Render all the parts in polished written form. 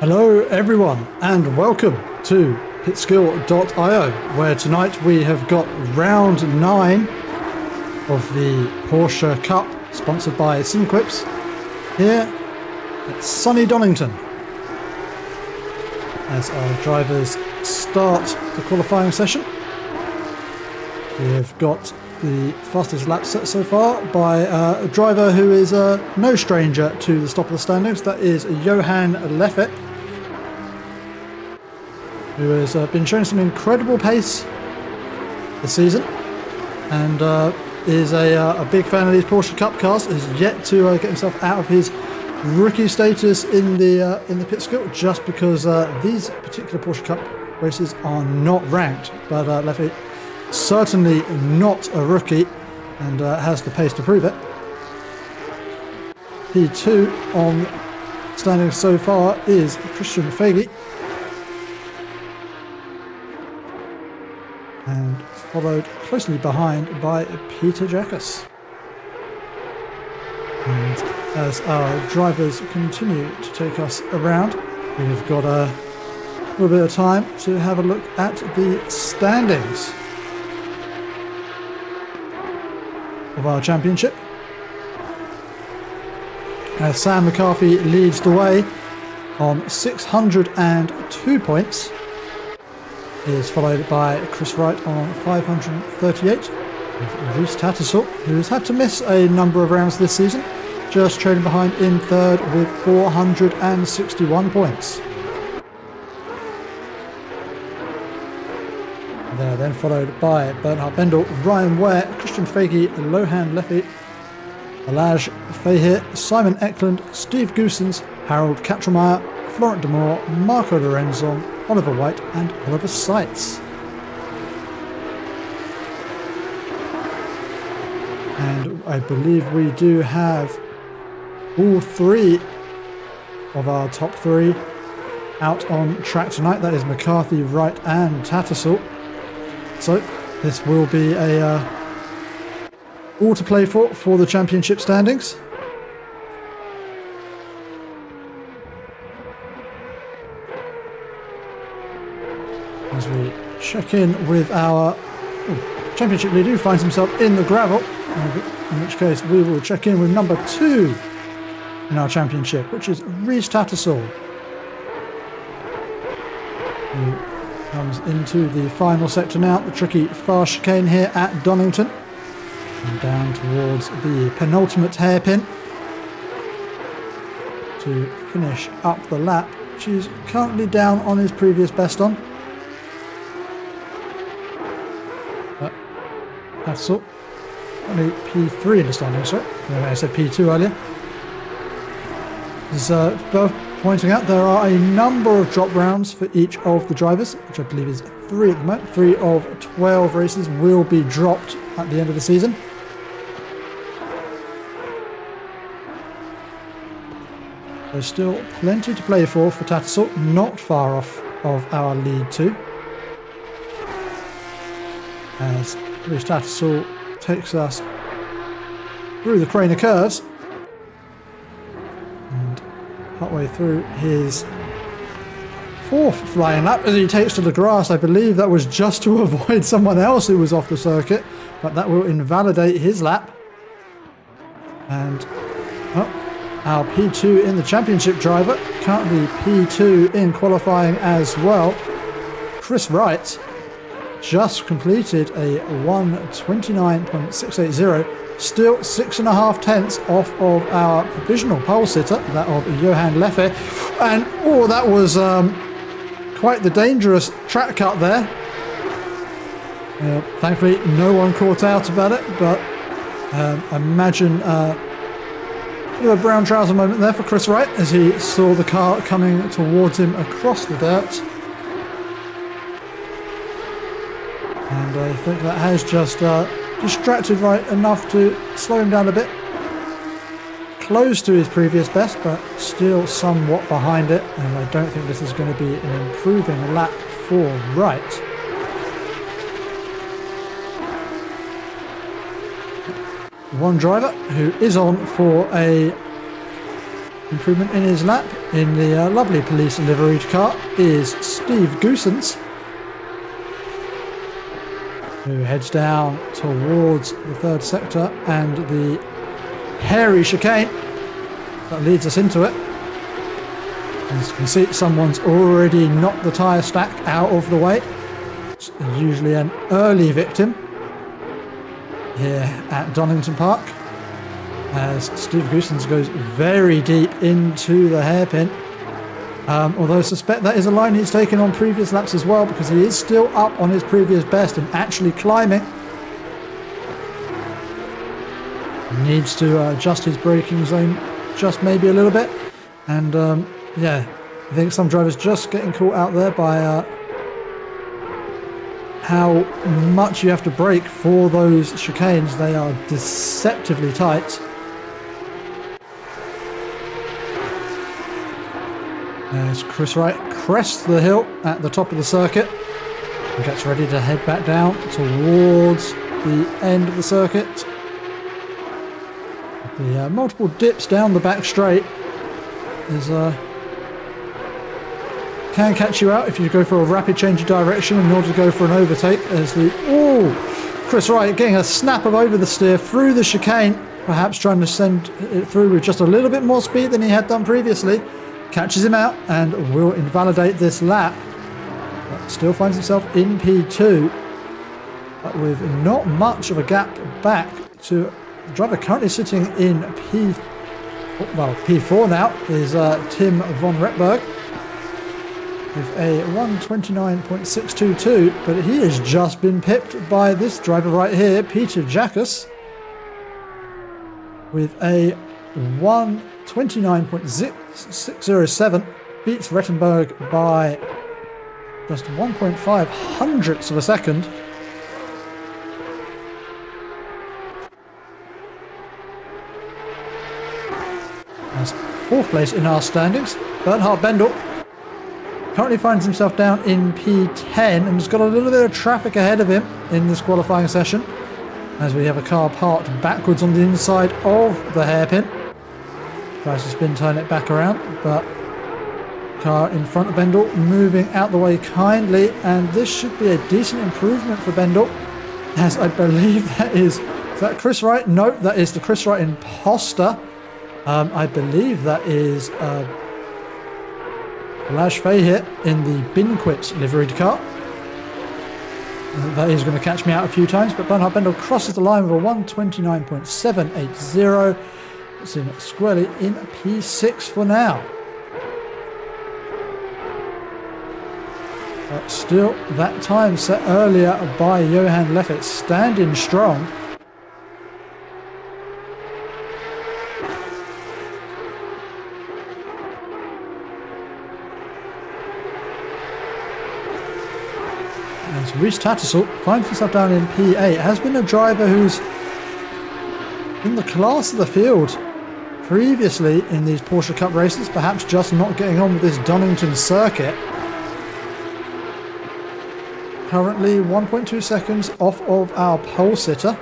Hello everyone and welcome to pitskill.io, where tonight we have got round 9 of the Porsche Cup sponsored by SimQuips here at sunny Donington as our drivers start the qualifying session. We have got the fastest lap set so far by a driver who is no stranger to the top of the standings. That is Johan Leffe, who has been showing some incredible pace this season and is a big fan of these Porsche Cup cars. Has yet to get himself out of his rookie status in the pit skill, just because these particular Porsche Cup races are not ranked. But Leffe, certainly not a rookie, and has the pace to prove it. P2 on standings so far is Christian Fegi, and followed closely behind by Peter Jackas. And as our drivers continue to take us around, we've got a little bit of time to have a look at the standings of our championship. As Sam McCarthy leads the way on 602 points. He is followed by Chris Wright on 538, with Rhys Tattersall, who has had to miss a number of rounds this season, just trailing behind in third with 461 points. They're then followed by Bernhard Bendel, Ryan Ware, Christian Fegi, Lohan Leffe, Alaj Fahir, Simon Eklund, Steve Goosens, Harold Katrmeyer, Florent de Moor, Marco Lorenzo, Oliver White and Oliver Seitz. And I believe we do have all three of our top three out on track tonight. That is McCarthy, Wright and Tattersall. So this will be a all to play for the championship standings. As we check in with our championship leader, who finds himself in the gravel, in which case we will check in with number 2 in our championship, which is Rhys Tattersall, who comes into the final sector now, the tricky fast chicane here at Donington, and down towards the penultimate hairpin to finish up the lap, which is currently down on his previous best on. That's all. Only P3 in the standing, sorry. I said P2 earlier. As both pointing out, there are a number of drop rounds for each of the drivers, which I believe is 3 at the moment. 3 of 12 races will be dropped at the end of the season. There's still plenty to play for Tattersall, not far off of our lead too. As Rhys Tattersall takes us through the crane of curves and partway through his 4th flying lap as he takes to the grass. I believe that was just to avoid someone else who was off the circuit, but that will invalidate his lap. And our P2 in the championship driver, currently P2 in qualifying as well, Chris Wright, just completed a 1:29.680, still 6.5 tenths off of our provisional pole sitter, that of Johan Leffe. And that was quite the dangerous track cut there. Thankfully no one caught out about it, but I imagine a brown trouser moment there for Chris Wright as he saw the car coming towards him across the dirt. And I think that has just distracted Wright enough to slow him down a bit. Close to his previous best, but still somewhat behind it. And I don't think this is going to be an improving lap for Wright. One driver who is on for a improvement in his lap in the lovely police liveried car is Steve Goosens, who heads down towards the third sector and the hairy chicane that leads us into it. As you can see, someone's already knocked the tyre stack out of the way. It's usually an early victim here at Donington Park, as Steve Goosens goes very deep into the hairpin. Although I suspect that is a line he's taken on previous laps as well, because he is still up on his previous best and actually climbing. Needs to adjust his braking zone just maybe a little bit. And yeah, I think some drivers just getting caught out there by how much you have to brake for those chicanes. They are deceptively tight. As Chris Wright crests the hill at the top of the circuit and gets ready to head back down towards the end of the circuit. The multiple dips down the back straight is can catch you out if you go for a rapid change of direction in order to go for an overtake. As the Chris Wright getting a snap of over the steer through the chicane, perhaps trying to send it through with just a little bit more speed than he had done previously. Catches him out and will invalidate this lap, but still finds himself in P2, but with not much of a gap back to the driver currently sitting in P4 now is Tim von Retberg with a 1:29.622, but he has just been pipped by this driver right here, Peter Jackus, with a 1:29.607, beats Rettenberg by just 1.5 hundredths of a second. That's fourth place in our standings. Bernhard Bendel currently finds himself down in P10 and has got a little bit of traffic ahead of him in this qualifying session, as we have a car parked backwards on the inside of the hairpin. Tries to spin turn it back around, but car in front of Bendel moving out the way kindly, and this should be a decent improvement for Bendel, as I believe is that Chris Wright? No, that is the Chris Wright imposter. I believe that is Lash Fahey in the SimQuips liveried car. That is going to catch me out a few times, but Bernhard Bendel crosses the line with a 1:29.780. It's in squarely in P6 for now. But still, that time set earlier by Johan Leffert standing strong. As Rhys Tattersall finds himself down in P8, has been a driver who's in the class of the field previously in these Porsche Cup races, perhaps just not getting on with this Donington circuit. Currently 1.2 seconds off of our pole sitter,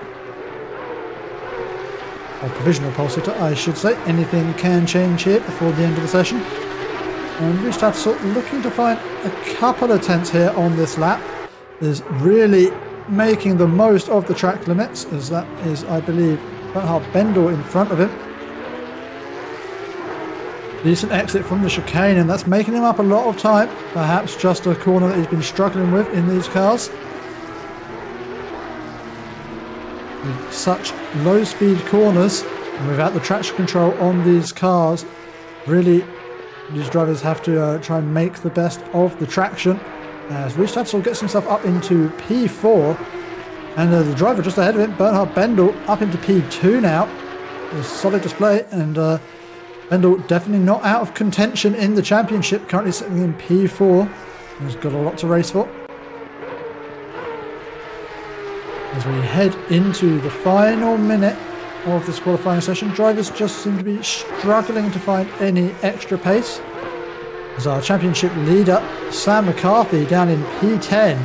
or provisional pole sitter I should say. Anything can change here before the end of the session. And Rhys Tattersall looking to find a couple of tenths here on this lap, is really making the most of the track limits, as that is, I believe, Bernhard Bendel in front of him. Decent exit from the chicane, and that's making him up a lot of time. Perhaps just a corner that he's been struggling with in these cars. With such low speed corners and without the traction control on these cars, really these drivers have to try and make the best of the traction. As Rhys Tattersall gets himself up into P4, and the driver just ahead of him, Bernhard Bendel, up into P2 now. A solid display, and Bendel definitely not out of contention in the championship, currently sitting in P4. He's got a lot to race for. As we head into the final minute of this qualifying session, drivers just seem to be struggling to find any extra pace. As our championship leader, Sam McCarthy, down in P10,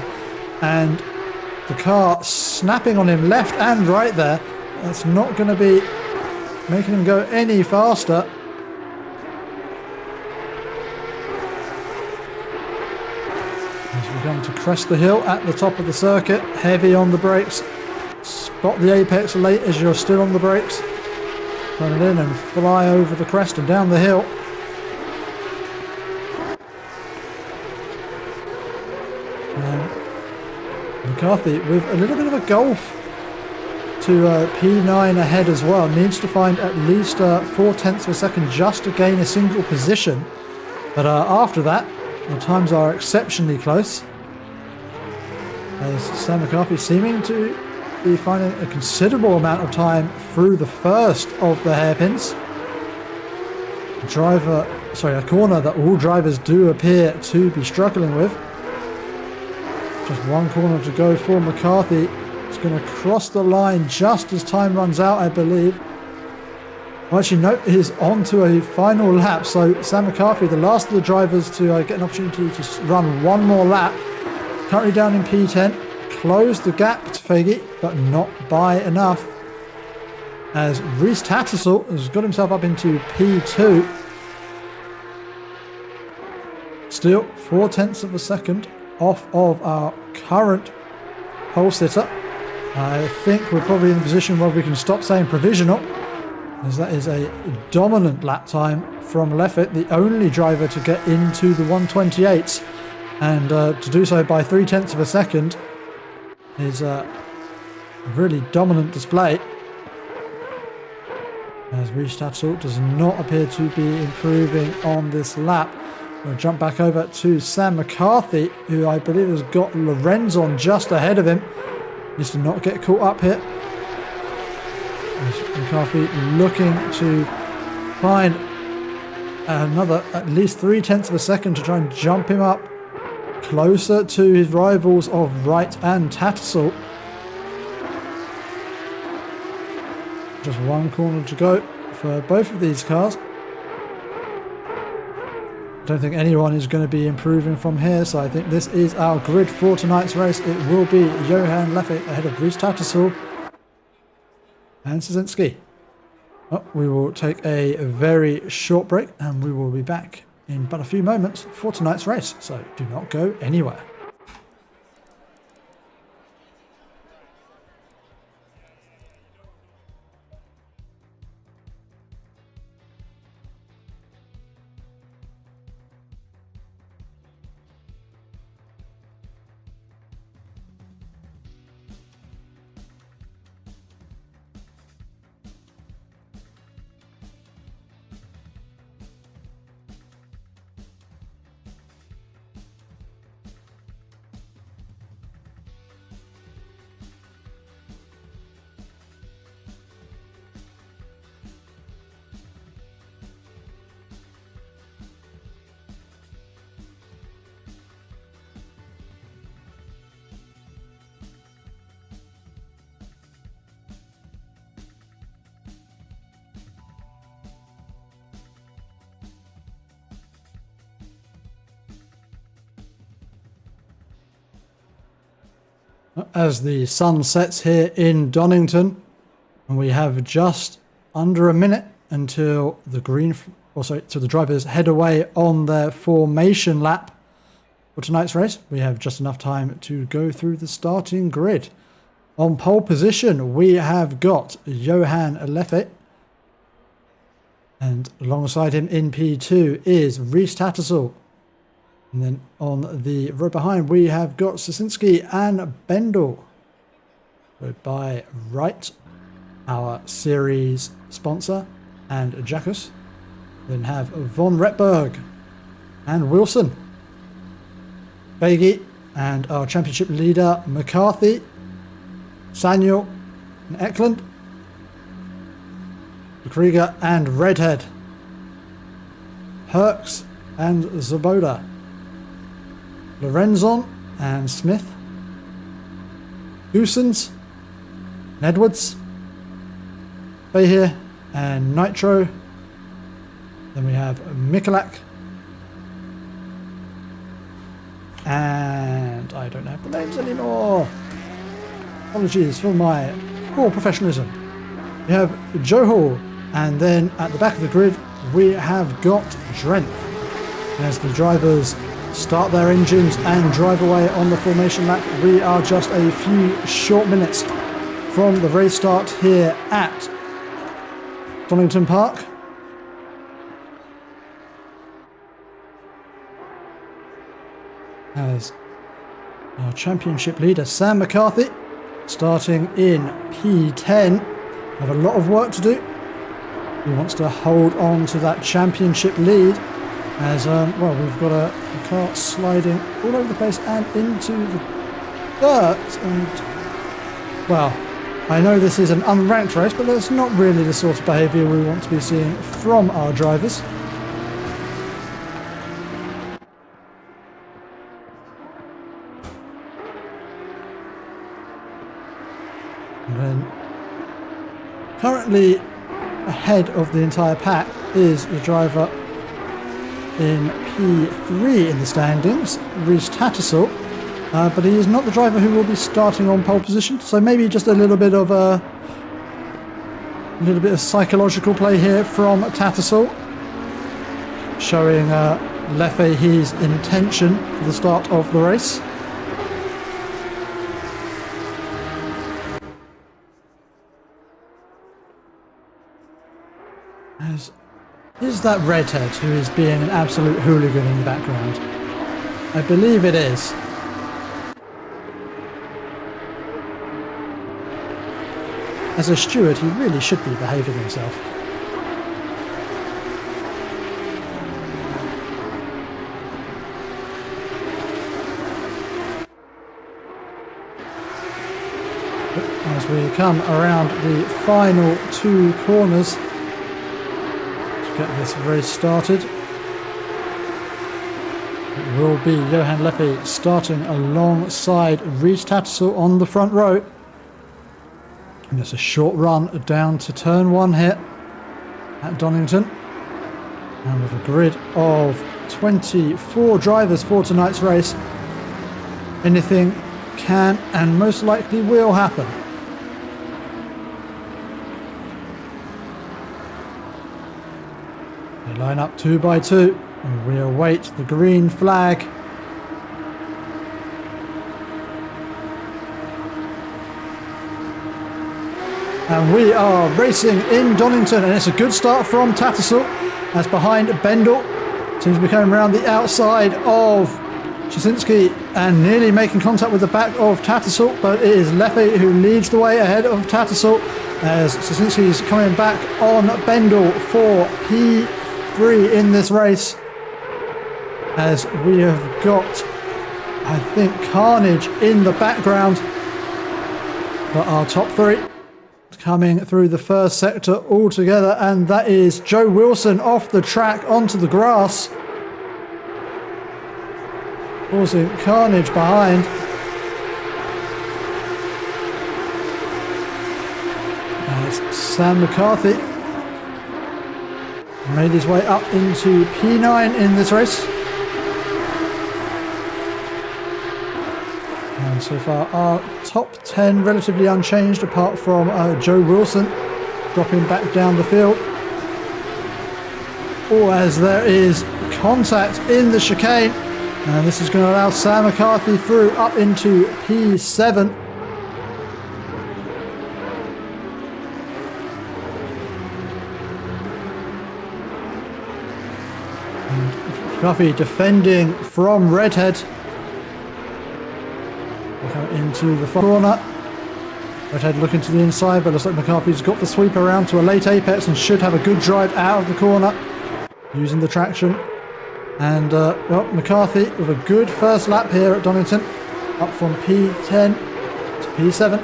and the car snapping on him left and right there. That's not going to be making him go any faster. you come to crest the hill at the top of the circuit, heavy on the brakes. Spot the apex late as you're still on the brakes. Turn it in and fly over the crest and down the hill. McCarthy with a little bit of a gulf to P9 ahead as well. Needs to find at least 4/10 of a second just to gain a single position. But after that, the times are exceptionally close. As Sam McCarthy seeming to be finding a considerable amount of time through the first of the hairpins. A corner that all drivers do appear to be struggling with. Just one corner to go for McCarthy. He's going to cross the line just as time runs out, I believe. Well, actually, no, he's on to a final lap. So Sam McCarthy, the last of the drivers to get an opportunity to run one more lap. Currently down in P10. Closed the gap to Faggy, but not by enough. As Reese Tattersall has got himself up into P2. Still 4/10 of a second off of our current pole sitter. I think we're probably in a position where we can stop saying provisional, as that is a dominant lap time from Leffett, the only driver to get into the 128s, and to do so by 3/10 of a second is a really dominant display. As Reese Tattersall does not appear to be improving on this lap. We'll jump back over to Sam McCarthy, who I believe has got Lorenz on just ahead of him. Needs to not get caught up here. As McCarthy looking to find another at least 3/10 of a second to try and jump him up closer to his rivals of Wright and Tattersall. Just one corner to go for both of these cars. I don't think anyone is going to be improving from here, so I think this is our grid for tonight's race. It will be Johan Leffett ahead of Reese Tattersall and Szynski. Oh, we will take a very short break and we will be back in but a few moments for tonight's race, so do not go anywhere. As the sun sets here in Donington, and we have just under a minute until the till the drivers head away on their formation lap for tonight's race. We have just enough time to go through the starting grid. On pole position, we have got Johan Leffett, and alongside him in P2 is Reese Tattersall. And then on the row behind, we have got Szynski and Bendel, followed by Wright, our series sponsor, and Jackus. Then have Von Retberg and Wilson, Faggy, and our championship leader McCarthy, Saniel and Eklund, Krieger and Redhead, Herx and Zaboda, Lorenzon and Smith, Goosens, Edwards, Fahir and Nitro. Then we have Mikulak, and I don't have the names anymore. Apologies for my poor professionalism. We have Joe Hall, and then at the back of the grid we have got Drenth. As the drivers start their engines and drive away on the formation lap. We are just a few short minutes from the race start here at Donington Park. As our championship leader Sam McCarthy starting in P10, have a lot of work to do. He wants to hold on to that championship lead as well, we've got a car sliding all over the place and into the dirt. And well, I know this is an unranked race, but that's not really the sort of behaviour we want to be seeing from our drivers. And then currently ahead of the entire pack is the driver in P3 in the standings, Rhys Tattersall, but he is not the driver who will be starting on pole position, so maybe just a little bit of psychological play here from Tattersall, showing Lefe's intention for the start of the race. Is that redhead who is being an absolute hooligan in the background? I believe it is. As a steward, he really should be behaving himself. As we come around the final two corners, get this race started. It will be Johan Lefe starting alongside Rhys Tattersall on the front row. And it's a short run down to turn 1 here at Donington. And with a grid of 24 drivers for tonight's race, anything can and most likely will happen. Line up 2 by 2 and we await the green flag. And we are racing in Donington, and it's a good start from Tattersall as behind Bendel seems to be coming around the outside of Jasinski and nearly making contact with the back of Tattersall, but it is Lefe who leads the way ahead of Tattersall as Jasinski is coming back on Bendel for P3 in this race, as we have got, I think, carnage in the background. But our top 3 coming through the first sector all together, and that is Joe Wilson off the track onto the grass, causing carnage behind. As Sam McCarthy made his way up into P9 in this race. And so far our top 10 relatively unchanged, apart from Joe Wilson dropping back down the field. Or as there is contact in the chicane, and this is going to allow Sam McCarthy through up into P7. McCarthy defending from Redhead. Into the corner. Redhead looking to the inside, but looks like McCarthy's got the sweep around to a late apex and should have a good drive out of the corner using the traction. And well, McCarthy with a good first lap here at Donington, up from P10 to P7.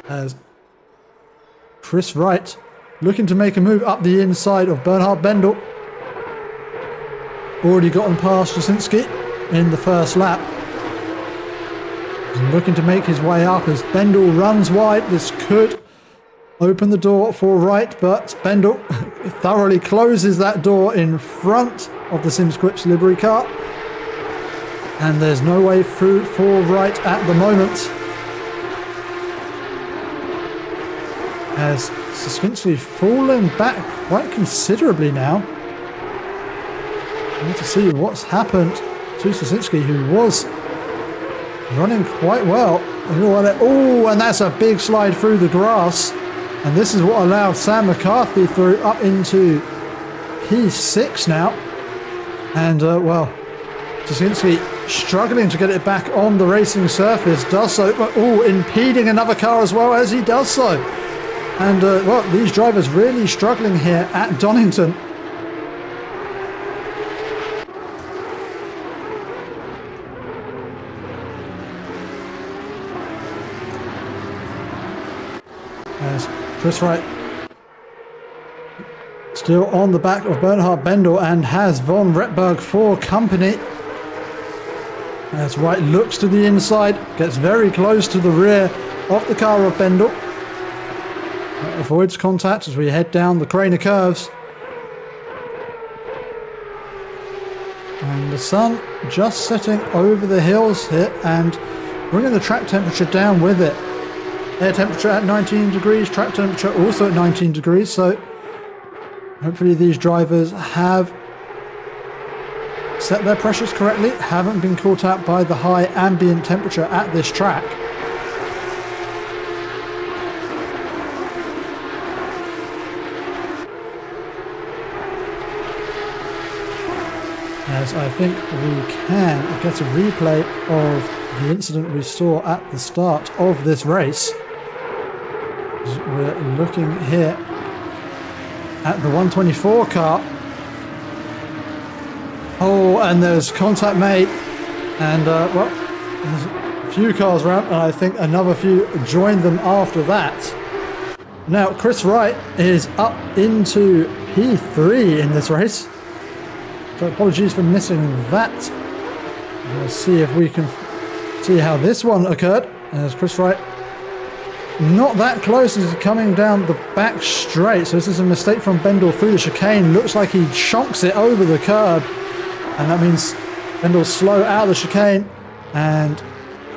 As Chris Wright looking to make a move up the inside of Bernhard Bendel. Already gotten past Jasinski in the first lap. He's looking to make his way up as Bendel runs wide. This could open the door for Wright, but Bendel thoroughly closes that door in front of the SimQuips livery car. And there's no way through for Wright at the moment, as Jasinski fallen back quite considerably now. need to see what's happened to Sosinski, who was running quite well. Oh, and that's a big slide through the grass. And this is what allowed Sam McCarthy through up into P6 now. And, well, Sosinski struggling to get it back on the racing surface, does so. Oh, impeding another car as well as he does so. And, well, these drivers really struggling here at Donington. As Chris Wright still on the back of Bernhard Bendel and has von Retberg for company. As Wright looks to the inside, gets very close to the rear of the car of Bendel. Avoids contact as we head down the Craner curves. And the sun just setting over the hills here and bringing the track temperature down with it. Air temperature at 19 degrees, track temperature also at 19 degrees, so hopefully these drivers have set their pressures correctly, haven't been caught out by the high ambient temperature at this track. As I think we can get a replay of the incident we saw at the start of this race. We're looking here at the 124 car. Oh, and there's contact made, and well, there's a few cars around, and I think another few joined them after that. Now, Chris Wright is up into P3 in this race, so apologies for missing that. We'll see if we can see how this one occurred, as Chris Wright not that close as he's coming down the back straight. So this is a mistake from Bendel through the chicane. Looks like he chunks it over the curb. And that means Bendel's slow out of the chicane. And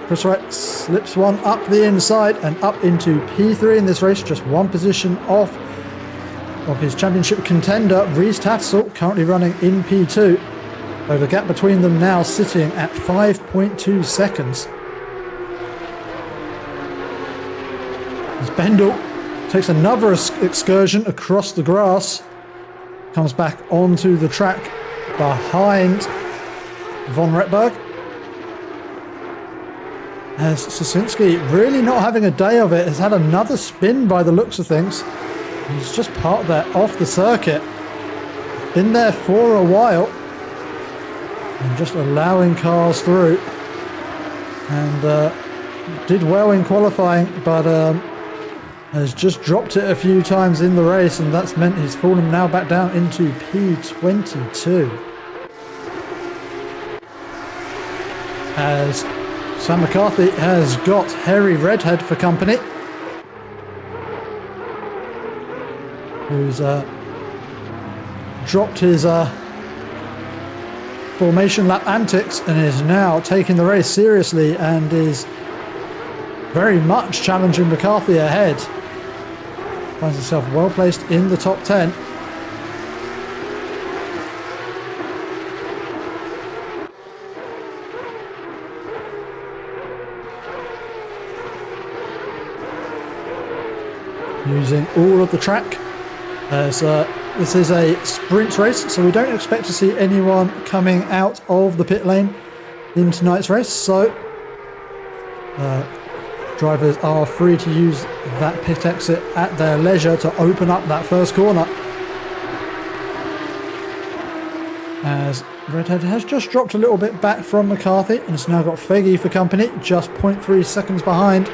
Chris Wright slips one up the inside and up into P3 in this race. Just one position off of his championship contender, Reese Tattersall, currently running in P2. So the gap between them now sitting at 5.2 seconds. As Bendel takes another excursion across the grass, comes back onto the track behind von Retberg. As Sosinski, really not having a day of it, has had another spin by the looks of things. He's just parked there off the circuit. Been there for a while. And just allowing cars through. And did well in qualifying, but has just dropped it a few times in the race, and that's meant he's fallen now back down into P22. As Sam McCarthy has got Harry Redhead for company, who's dropped his formation lap antics and is now taking the race seriously and is very much challenging McCarthy ahead. Finds himself well placed in the top 10. Using all of the track, as this is a sprint race, so we don't expect to see anyone coming out of the pit lane in tonight's race, so drivers are free to use that pit exit at their leisure to open up that first corner. As Redhead has just dropped a little bit back from McCarthy and has now got Feggy for company, just 0.3 seconds behind.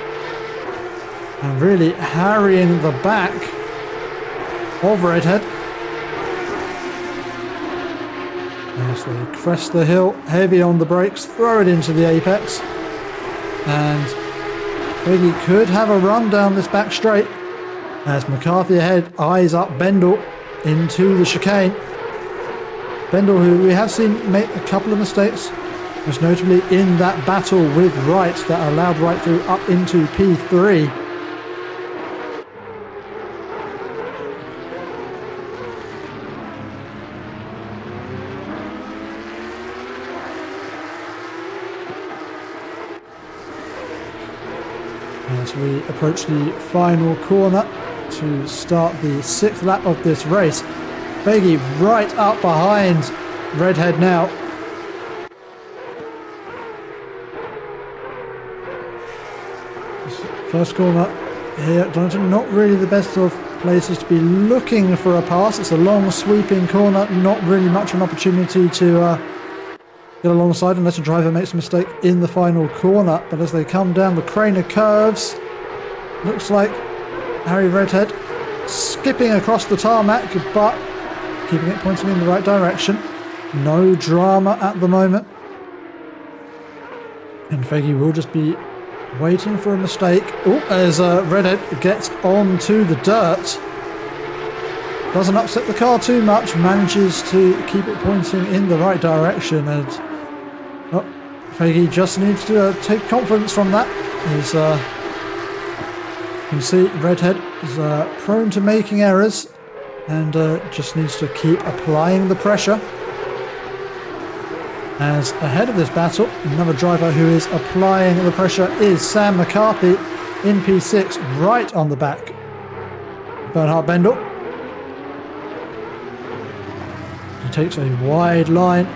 And really harrying the back of Redhead. As they crest the hill, heavy on the brakes, throw it into the apex. And Feggy could have a run down this back straight as McCarthy ahead eyes up Bendel into the chicane. Bendel, who we have seen make a couple of mistakes, most notably in that battle with Wright that allowed Wright through up into P3. as we approach the final corner to start the 6th lap of this race. Faggy right up behind Redhead now. First corner here at Donington, not really the best of places to be looking for a pass. It's a long sweeping corner, not really much of an opportunity to get alongside unless a driver makes a mistake in the final corner. But as they come down the crane of curves, looks like Harry Redhead skipping across the tarmac, but keeping it pointing in the right direction. No drama at the moment. And Faggy will just be waiting for a mistake. Oh, as Redhead gets onto the dirt. Doesn't upset the car too much, manages to keep it pointing in the right direction. And Faggy just needs to take confidence from that. As you can see, Redhead is prone to making errors and just needs to keep applying the pressure. As ahead of this battle, another driver who is applying the pressure is Sam McCarthy in P6, right on the back. Bernhard Bendel. He takes a wide line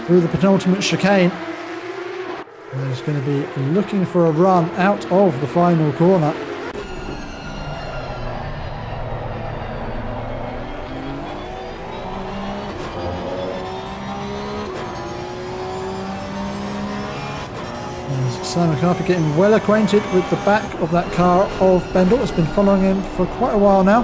through the penultimate chicane. And he's going to be looking for a run out of the final corner. Sam McCarthy getting well acquainted with the back of that car of Bendel. Has been following him for quite a while now.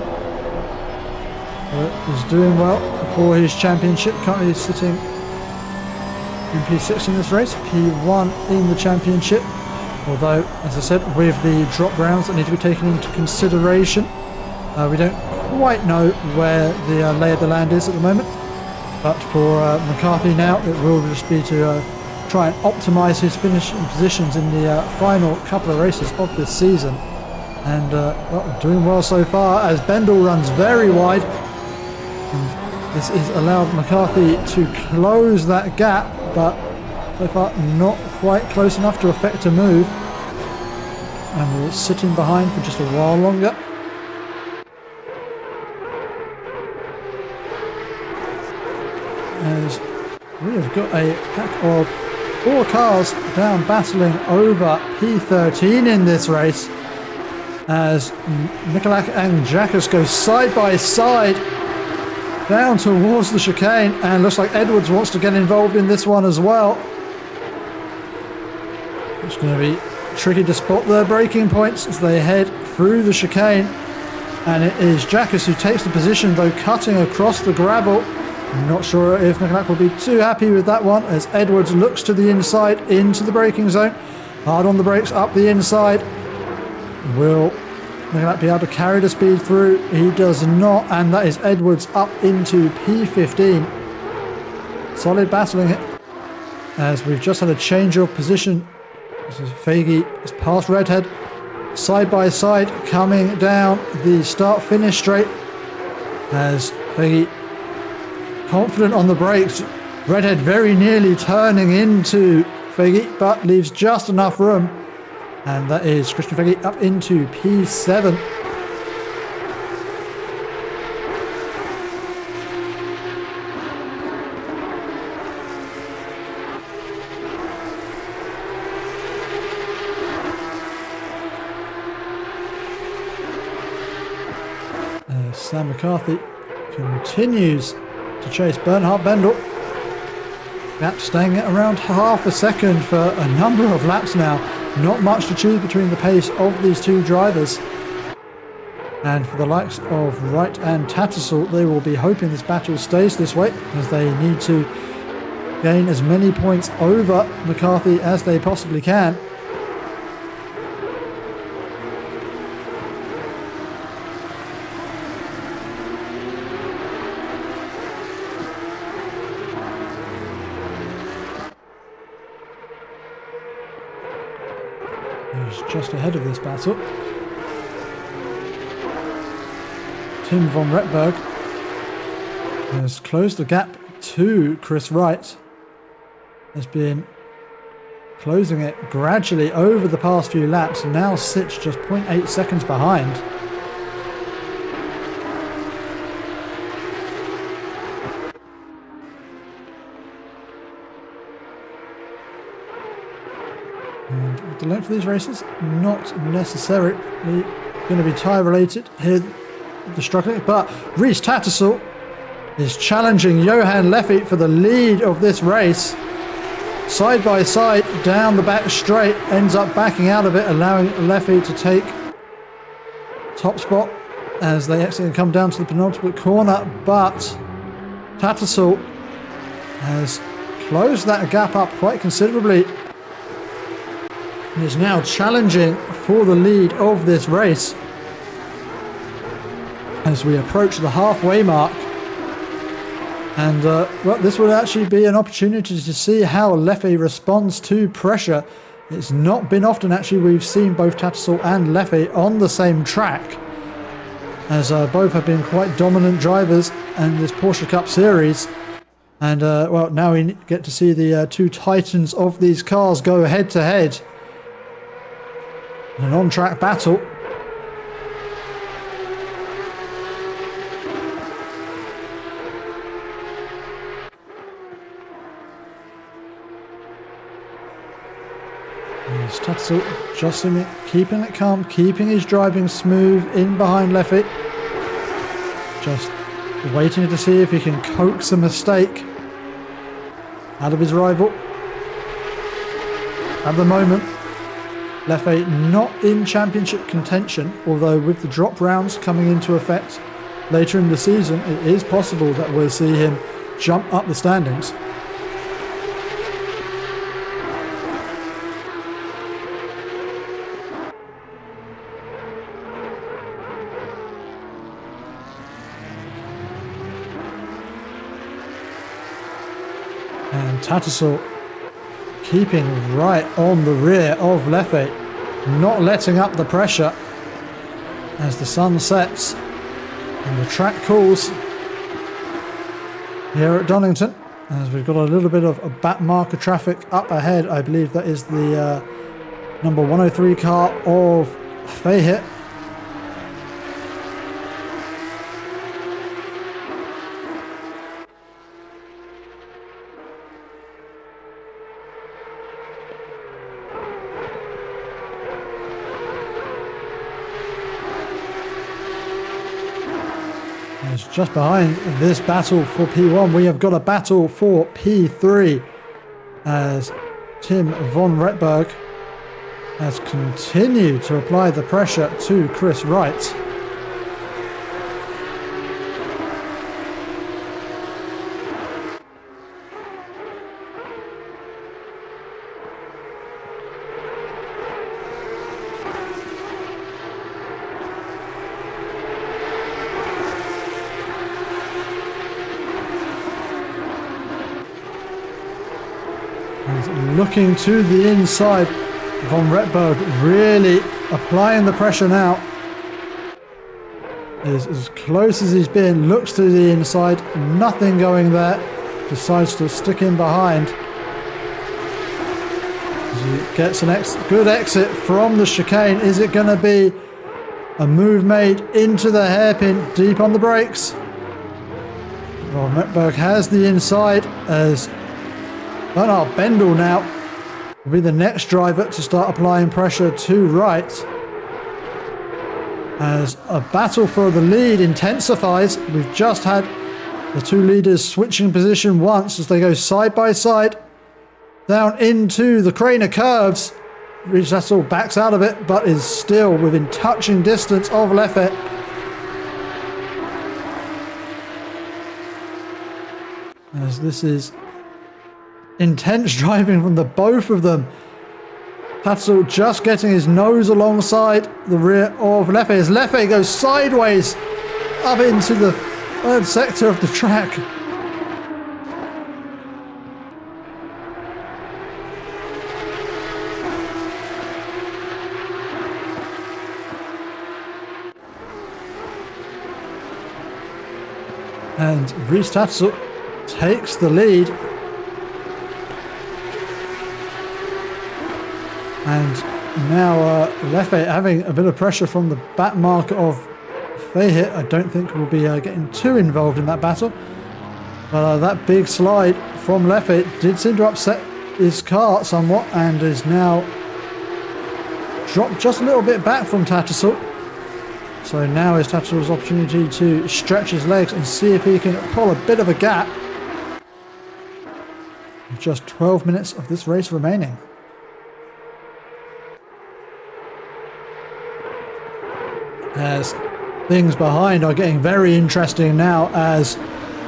He's doing well for his championship. Currently sitting in P6 in this race, P1 in the championship. Although, as I said, with the drop grounds that need to be taken into consideration, we don't quite know where the lay of the land is at the moment. But for McCarthy now, it will just be to try and optimise his finishing positions in the final couple of races of this season. And well, doing well so far as Bendel runs very wide. And this has allowed McCarthy to close that gap, but so far not quite close enough to affect a move. And we're sitting behind for just a while longer. As we have got a pack of 4 cars down battling over P13 in this race, as Michalak and Jackas go side by side down towards the chicane, and looks like Edwards wants to get involved in this one as well. It's going to be tricky to spot their braking points as they head through the chicane, and it is Jackas who takes the position, though cutting across the gravel. I'm not sure if Michalak will be too happy with that one, as Edwards looks to the inside into the braking zone. Hard on the brakes up the inside. Will Michalak be able to carry the speed through? He does not, and that is Edwards up into P15. Solid battling it, as we've just had a change of position. This is Faggy has passed Redhead side by side coming down the start-finish straight, as Faggy confident on the brakes. Redhead very nearly turning into Faggy, but leaves just enough room. And that is Christian Faggy up into P7. Sam McCarthy continues to chase Bernhard Bendel. Gap staying at around half a second for a number of laps now. Not much to choose between the pace of these two drivers. And for the likes of Wright and Tattersall, they will be hoping this battle stays this way, as they need to gain as many points over McCarthy as they possibly can. Just ahead of this battle, Tim von Retberg has closed the gap to Chris Wright. Has been closing it gradually over the past few laps, now sits just 0.8 seconds behind. And with the length of these races, not necessarily going to be tyre related here, the struggling, but Rhys Tattersall is challenging Johan Leffy for the lead of this race. Side by side down the back straight, ends up backing out of it, allowing Leffy to take top spot as they actually come down to the penultimate corner, but Tattersall has closed that gap up quite considerably and is now challenging for the lead of this race as we approach the halfway mark. And well, this would actually be an opportunity to see how Leffy responds to pressure. It's not been often actually we've seen both Tattersall and Leffy on the same track, as both have been quite dominant drivers in this Porsche Cup series. And well, now we get to see the two titans of these cars go head to head. An on-track battle. Tattersall just keeping it calm, keeping his driving smooth in behind Leffy. Just waiting to see if he can coax a mistake out of his rival. At the moment, Leffy not in championship contention, although with the drop rounds coming into effect later in the season, it is possible that we'll see him jump up the standings. And Tattersall keeping right on the rear of Leffy, not letting up the pressure as the sun sets and the track cools here at Donington, as we've got a little bit of a back marker traffic up ahead. I believe that is the number 103 car of Fahit. Just behind this battle for P1, we have got a battle for P3 as Tim von Retberg has continued to apply the pressure to Chris Wright. Looking to the inside, von Retberg really applying the pressure now. Is as close as he's been, looks to the inside, nothing going there, decides to stick in behind. As he gets a good exit from the chicane. Is it going to be a move made into the hairpin, deep on the brakes? Von Retberg has the inside as Bernard Bendel now will be the next driver to start applying pressure to Wright. As a battle for the lead intensifies, we've just had the two leaders switching position once as they go side by side down into the Craner curves. Rhys Tattersall backs out of it, but is still within touching distance of Leffy. As this is intense driving from the both of them. Tattersall just getting his nose alongside the rear of Leffy as Leffy goes sideways up into the third sector of the track. And Rhys Tattersall takes the lead. And now Leffe having a bit of pressure from the back marker of Fahit. I don't think we'll be getting too involved in that battle. But that big slide from Leffe did seem to upset his car somewhat and is now dropped just a little bit back from Tattersall. So now is Tattersall's opportunity to stretch his legs and see if he can pull a bit of a gap. With just 12 minutes of this race remaining. As things behind are getting very interesting now, as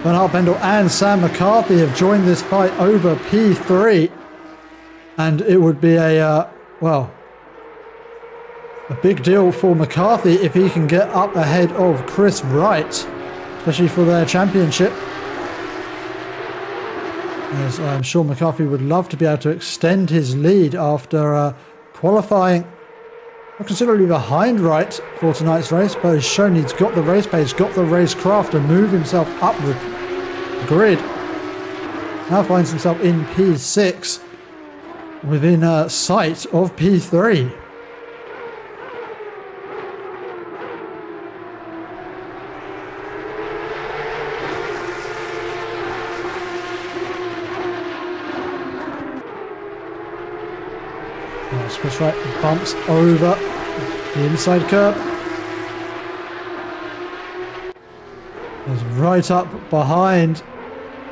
Bernhard Bendel and Sam McCarthy have joined this fight over P3, and it would be a big deal for McCarthy if he can get up ahead of Chris Wright, especially for their championship, as I'm sure McCarthy would love to be able to extend his lead after qualifying considerably behind Wright for tonight's race, but has shown he's got the race pace, got the racecraft to move himself up the grid. Now finds himself in P6 within sight of P3. Chris Wright bumps over the inside curb. Is right up behind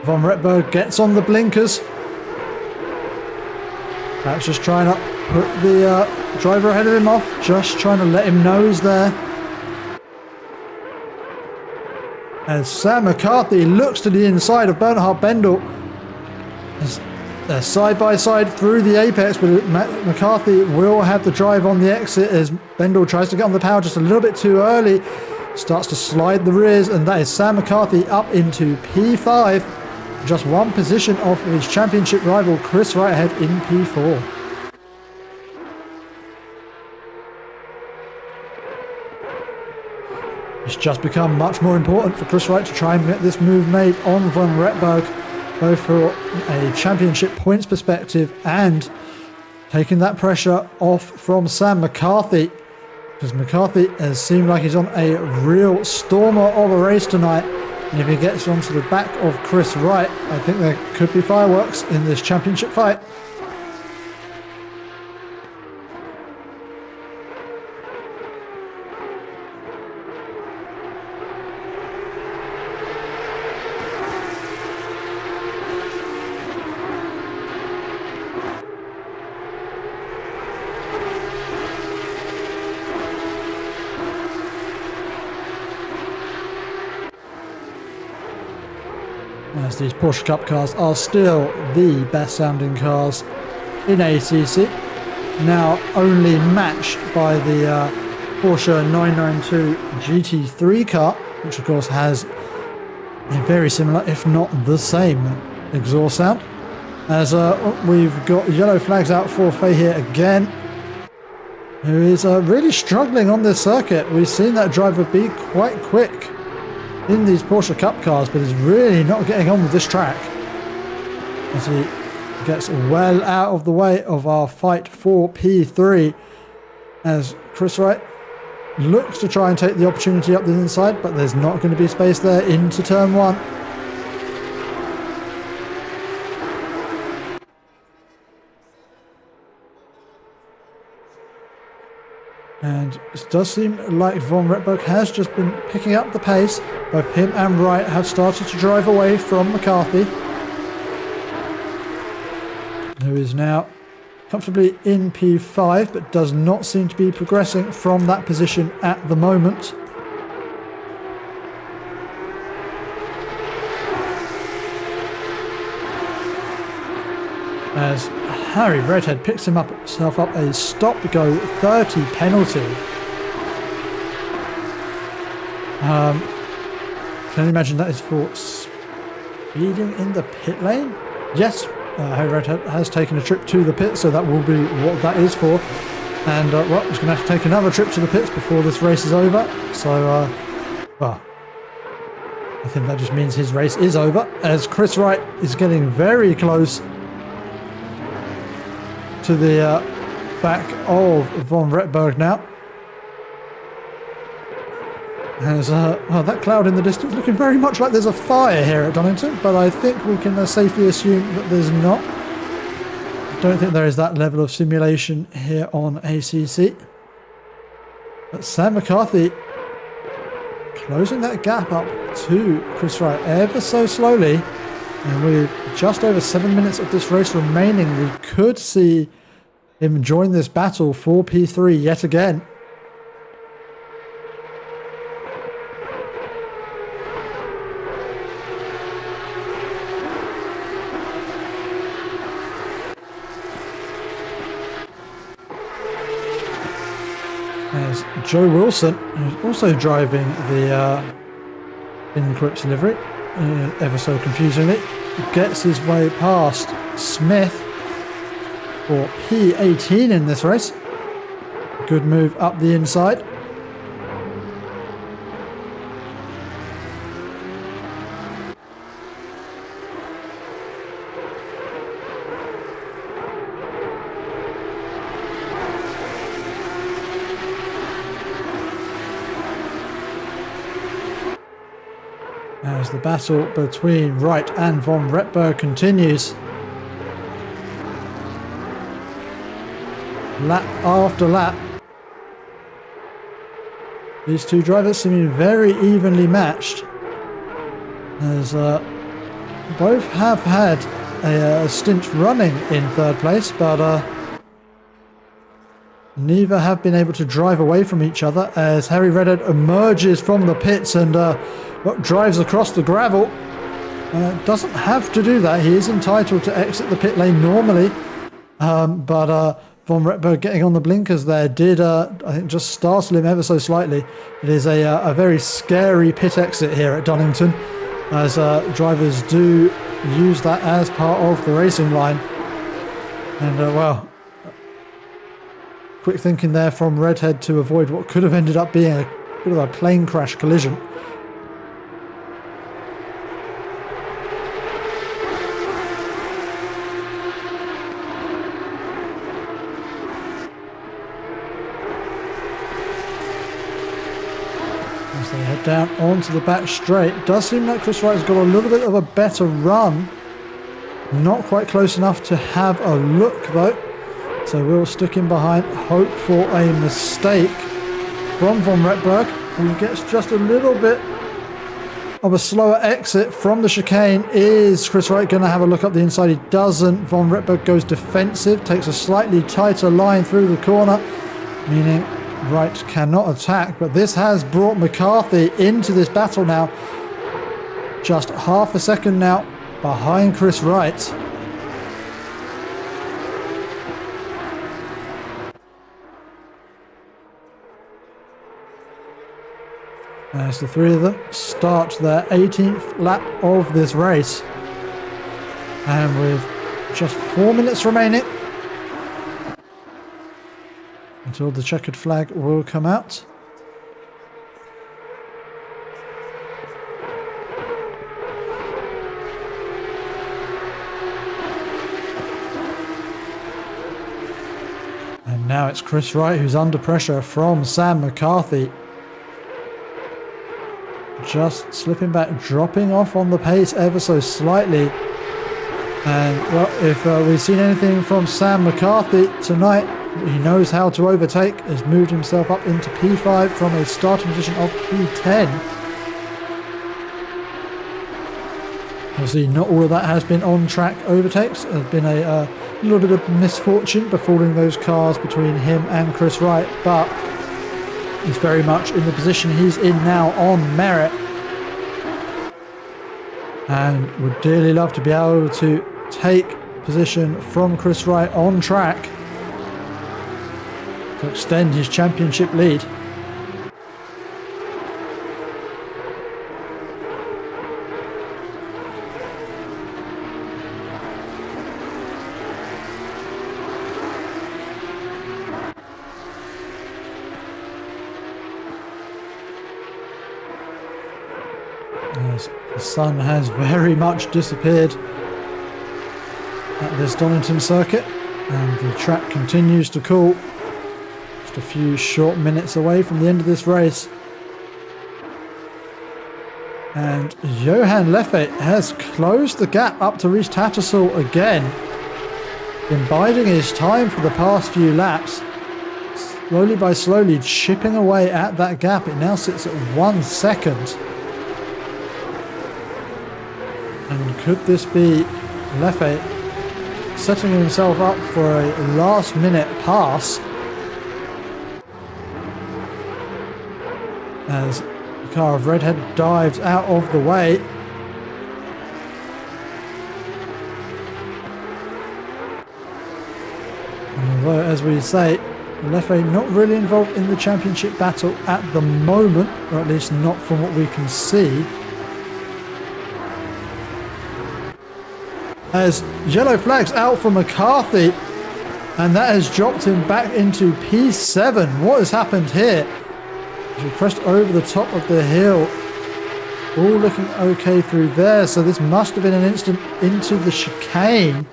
Von Retberg, gets on the blinkers. Perhaps just trying to put the driver ahead of him off, just trying to let him know he's there. As Sam McCarthy looks to the inside of Bernhard Bendel. They're side by side through the apex, but McCarthy will have the drive on the exit as Bendel tries to get on the power just a little bit too early. Starts to slide the rears, and that is Sam McCarthy up into P5. Just one position off of his championship rival Chris Wright ahead in P4. It's just become much more important for Chris Wright to try and get this move made on Von Retberg, both for a championship points perspective and taking that pressure off from Sam McCarthy, because McCarthy has seemed like he's on a real stormer of a race tonight, and if he gets onto the back of Chris Wright, I think there could be fireworks in this championship fight. As these Porsche Cup cars are still the best sounding cars in ACC, now only matched by the Porsche 992 GT3 car, which of course has a very similar, if not the same, exhaust sound. As we've got yellow flags out for Fahir again, who is really struggling on this circuit. We've seen that driver be quite quick in these Porsche Cup cars, but is really not getting on with this track, as he gets well out of the way of our fight for P3, as Chris Wright looks to try and take the opportunity up the inside, but there's not going to be space there into turn one. And it does seem like Von Retberg has just been picking up the pace. Both him and Wright have started to drive away from McCarthy, who is now comfortably in P5, but does not seem to be progressing from that position at the moment. As Harry Redhead picks himself up a stop-go 30 penalty. Can you imagine that is for speeding in the pit lane? Yes, Harry Redhead has taken a trip to the pit, so that will be what that is for. And well, he's going to have to take another trip to the pits before this race is over. So, well, I think that just means his race is over, as Chris Wright is getting very close to the back of von Retberg now. There's that cloud in the distance looking very much like there's a fire here at Donington, but I think we can safely assume that there's not. I don't think there is that level of simulation here on ACC. But Sam McCarthy closing that gap up to Chris Wright ever so slowly. And with just over 7 minutes of this race remaining, we could see him join this battle for P3 yet again. There's Joe Wilson, who's also driving the SimQuips livery, ever so confusingly, gets his way past Smith for P18 in this race. Good move up the inside. As the battle between Wright and von Retberg continues. Lap after lap. These two drivers seem very evenly matched. As both have had a stint running in third place, but neither have been able to drive away from each other as Harry Redhead emerges from the pits and drives across the gravel. Doesn't have to do that. He is entitled to exit the pit lane normally. But von Retberg getting on the blinkers there did, I think, just startle him ever so slightly. It is a very scary pit exit here at Donington, as drivers do use that as part of the racing line. And, well, quick thinking there from Redhead to avoid what could have ended up being a bit of a plane crash collision. As they head down onto the back straight. Does seem like Chris Wright has got a little bit of a better run. Not quite close enough to have a look though. So we'll stick him behind, hope for a mistake from von Retberg, who gets just a little bit of a slower exit from the chicane. Is Chris Wright going to have a look up the inside? He doesn't. Von Retberg goes defensive, takes a slightly tighter line through the corner, meaning Wright cannot attack. But this has brought McCarthy into this battle now. Just half a second now behind Chris Wright. As the three of them start their 18th lap of this race. And with just 4 minutes remaining until the checkered flag will come out. And now it's Chris Wright who's under pressure from Sam McCarthy. Just slipping back, dropping off on the pace ever so slightly. And well, if we've seen anything from Sam McCarthy tonight, he knows how to overtake. Has moved himself up into P5 from a starting position of P10. Obviously, not all of that has been on-track overtakes. There's been a little bit of misfortune befalling those cars between him and Chris Wright, but he's very much in the position he's in now on merit, and would dearly love to be able to take position from Chris Wright on track to extend his championship lead. As the sun has very much disappeared at this Donington circuit. And the track continues to cool. Just a few short minutes away from the end of this race. And Johan Leffe has closed the gap up to Rhys Tattersall again. Been biding his time for the past few laps. Slowly by slowly chipping away at that gap. It now sits at 1 second. And could this be Leffe setting himself up for a last minute pass? As the car of Redhead dives out of the way. And although, as we say, Leffe not really involved in the championship battle at the moment, or at least not from what we can see. As yellow flags out for McCarthy, and that has dropped him back into P7. What has happened here? He crashed over the top of the hill. All looking okay through there, so this must have been an instant into the chicane.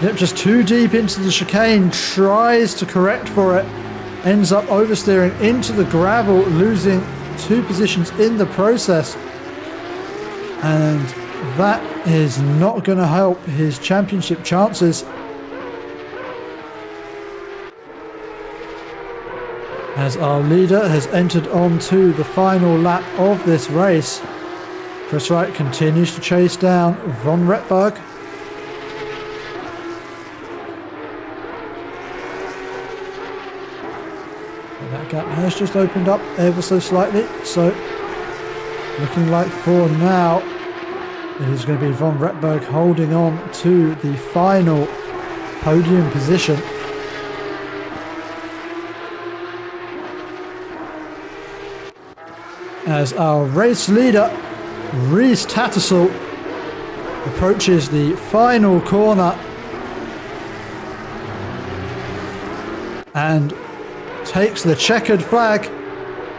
Yep, just too deep into the chicane, tries to correct for it, ends up oversteering into the gravel, losing 2 positions in the process. And that is not going to help his championship chances. As our leader has entered onto the final lap of this race. Chris Wright continues to chase down Von Retberg. That gap has just opened up ever so slightly, so looking like for now it is going to be Von Retberg holding on to the final podium position. As our race leader Rhys Tattersall approaches the final corner and takes the checkered flag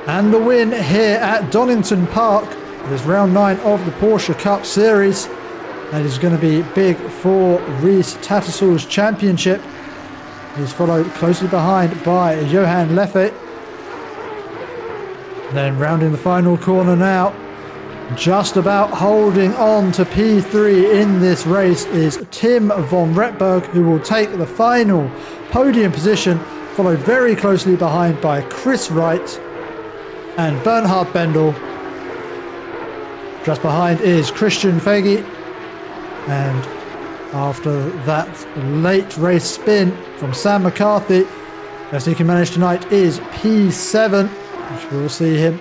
and the win here at Donington Park. This round 9 of the Porsche Cup Series. That is going to be big for Rhys Tattersall's championship. He's followed closely behind by Johan Leffe. Then rounding the final corner now, just about holding on to P3 in this race is Tim Von Retberg, who will take the final podium position, followed very closely behind by Chris Wright and Bernhard Bendel. Just behind is Christian Fegge, and after that late race spin from Sam McCarthy, best he can manage tonight is P7, which we'll see him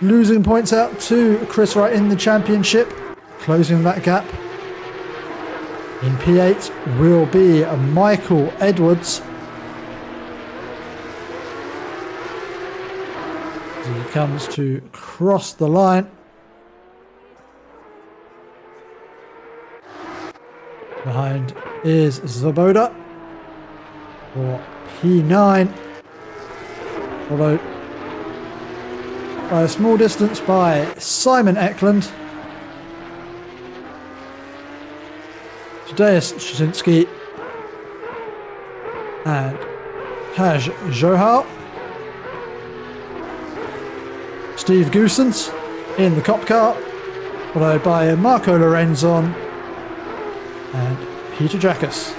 losing points out to Chris Wright in the championship, closing that gap. In P8 will be Michael Edwards. As he comes to cross the line. Behind is Zaboda for P9, followed by a small distance by Simon Eklund. Tadeusz Szczecinski and Kaj Johar. Steve Goosens in the cop car, followed by Marco Lorenzon and Peter Jackas.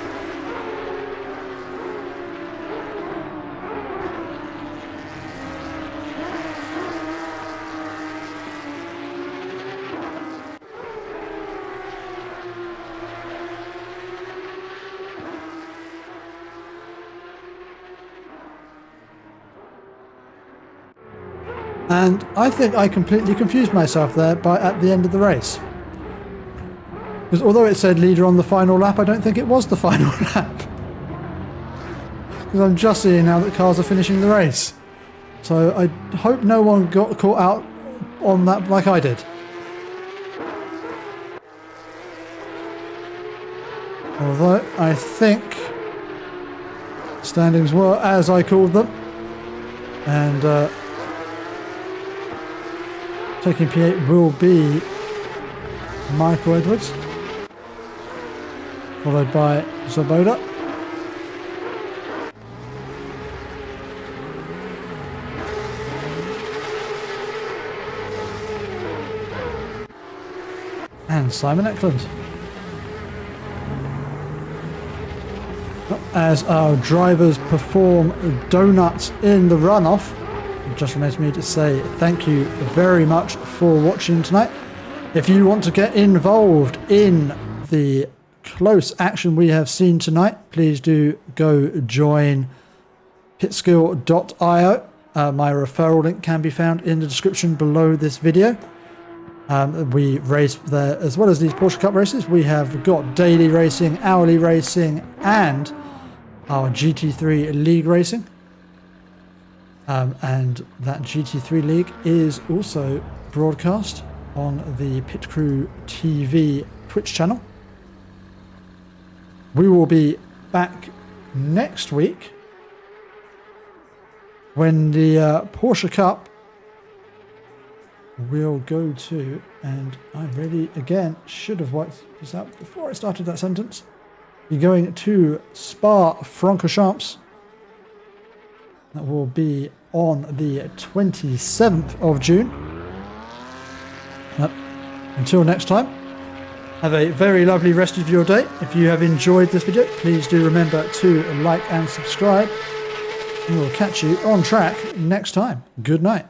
And I think I completely confused myself there at the end of the race. Because although it said leader on the final lap, I don't think it was the final lap. Because I'm just seeing now that cars are finishing the race. So I hope no one got caught out on that like I did. Although I think standings were as I called them. And Taking P8 will be Michael Edwards, followed by Zaboda. And Simon Eklund. As our drivers perform donuts in the runoff, it just remains me to say thank you very much for watching tonight. If you want to get involved in the close action we have seen tonight, please do go join pitskill.io. My referral link can be found in the description below this video. We race there as well as these Porsche Cup races. We have got daily racing, hourly racing, and our GT3 League racing. And that GT3 League is also broadcast on the Pit Crew TV Twitch channel. We will be back next week when the Porsche Cup will go to, and I really again should have worked this out before I started that sentence. You're going to Spa-Francorchamps. That will be on the 27th of June. Until next time, have a very lovely rest of your day. If you have enjoyed this video, please do remember to like and subscribe. And we'll catch you on track next time. Good night.